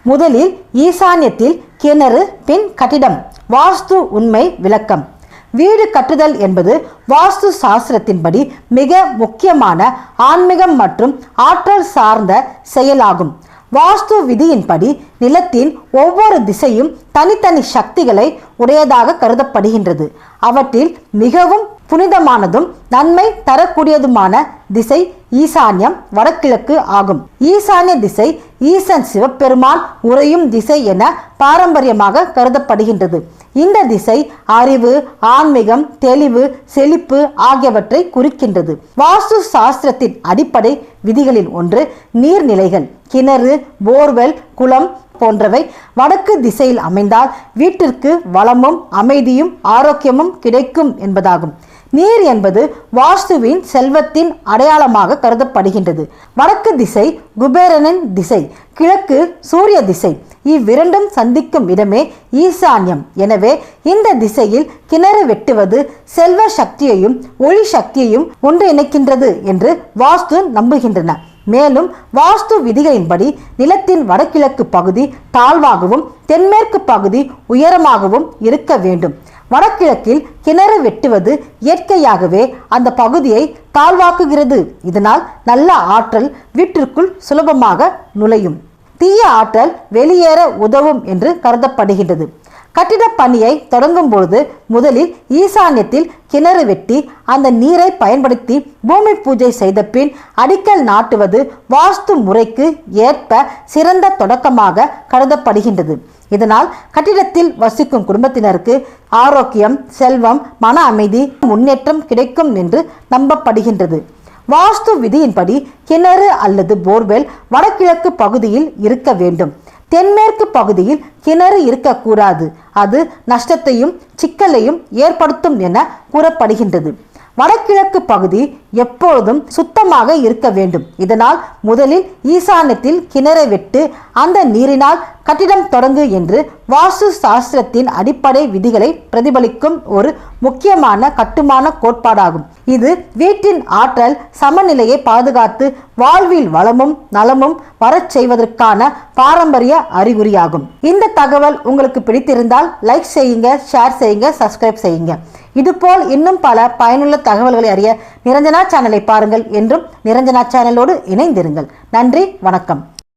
முதலில் ஈசான்யத்தில் கிணறு, பின் கட்டிடம். வாஸ்து உண்மை விளக்கம். வீடு கட்டுதல் என்பது வாஸ்து சாஸ்திரத்தின்படி மிக முக்கியமான ஆன்மீகம் மற்றும் ஆற்றல் சார்ந்த செயலாகும். வாஸ்து விதியின்படி நிலத்தின் ஒவ்வொரு திசையும் தனித்தனி சக்திகளை உடையதாக கருதப்படுகின்றது. அவற்றில் மிகவும் புனிதமானதும் நன்மை தரக்கூடியதுமான திசை ஈசான்யம், வடகிழக்கு ஆகும். ஈசான்ய திசை ஈசன் சிவபெருமான் உறையும் திசை என பாரம்பரியமாக கருதப்படுகின்றது. இந்த திசை அறிவு, ஆன்மீகம், தெளிவு, செழிப்பு ஆகியவற்றை குறிக்கின்றது. வாஸ்து சாஸ்திரத்தின் அடிப்படை விதிகளில் ஒன்று நீர்நிலைகள். கிணறு, போர்வெல், குளம் போன்றவை வடக்கு திசையில் அமைந்தால் வீட்டிற்கு வளமும் அமைதியும் ஆரோக்கியமும் கிடைக்கும் என்பதாகும். நீர் என்பது வாஸ்துவின் செல்வத்தின் அடையாளமாக கருதப்படுகின்றது. வடக்கு திசை குபேரனின் திசை, கிழக்கு சூரிய திசை. இவ்விரண்டும் சந்திக்கும் இடமே ஈசான்யம். எனவே இந்த திசையில் கிணறு வெட்டுவது செல்வ சக்தியையும் ஒளி சக்தியையும் ஒன்றிணைக்கின்றது என்று வாஸ்து நம்புகின்றன. மேலும் வாஸ்து விதிகளின்படி நிலத்தின் வடகிழக்கு பகுதி தாழ்வாகவும் தென்மேற்கு பகுதி உயரமாகவும் இருக்க வேண்டும். வடகிழக்கில் கிணறு வெட்டுவது இயற்கையாகவே அந்த பகுதியை தாழ்வாக்குகிறது. இதனால் நல்ல ஆற்றல் வீட்டிற்குள் சுலபமாக நுழையும். தீய ஆற்றல் வெளியேற உதவும் என்று கருதப்படுகின்றது. கட்டிட பணியை தொடங்கும் பொழுது முதலில் ஈசான்யத்தில் கிணறு வெட்டி அந்த நீரை பயன்படுத்தி பூமி பூஜை செய்த பின் அடிக்கல் நாட்டுவது வாஸ்து முறைக்கு ஏற்ப சிறந்த தொடக்கமாக கருதப்படுகின்றது. இதனால் கட்டிடத்தில் வசிக்கும் குடும்பத்தினருக்கு ஆரோக்கியம், செல்வம், மன அமைதி, முன்னேற்றம் கிடைக்கும் என்று நம்பப்படுகின்றது. வாஸ்து விதியின்படி கிணறு அல்லது போர்வெல் வடகிழக்கு பகுதியில் இருக்க வேண்டும். தென்மேற்கு பகுதியில் கிணறு இருக்கக்கூடாது. அது நஷ்டத்தையும் சிக்கலையும் ஏற்படுத்தும் என கூறப்படுகின்றது. வடகிழக்கு பகுதி எப்பொழுதும் சுத்தமாக இருக்க வேண்டும். இதனால் முதலில் ஈசான்யத்தில் கிணறை வெட்டு அந்த நீரினால் கட்டிடம் தொடங்கு என்று வாஸ்து சாஸ்திரத்தின் அடிப்படை விதிகளை பிரதிபலிக்கும் ஒரு முக்கியமான கட்டுமான கோட்பாடாகும். இது வீட்டின் ஆற்றல் சமநிலையை பாதுகாத்து வாழ்வில் வளமும் நலமும் வரச் செய்வதற்கான பாரம்பரிய அறிகுறியாகும். இந்த தகவல் உங்களுக்கு பிடித்திருந்தால் லைக் செய்யுங்க, ஷேர் செய்யுங்க, சப்ஸ்கிரைப் செய்யுங்க. இதுபோல் இன்னும் பல பயனுள்ள தகவல்களை அறிய நிரஞ்சனா சேனலை பாருங்கள். என்றும் நிரஞ்சனா சேனலோடு இணைந்திருங்கள். நன்றி, வணக்கம்.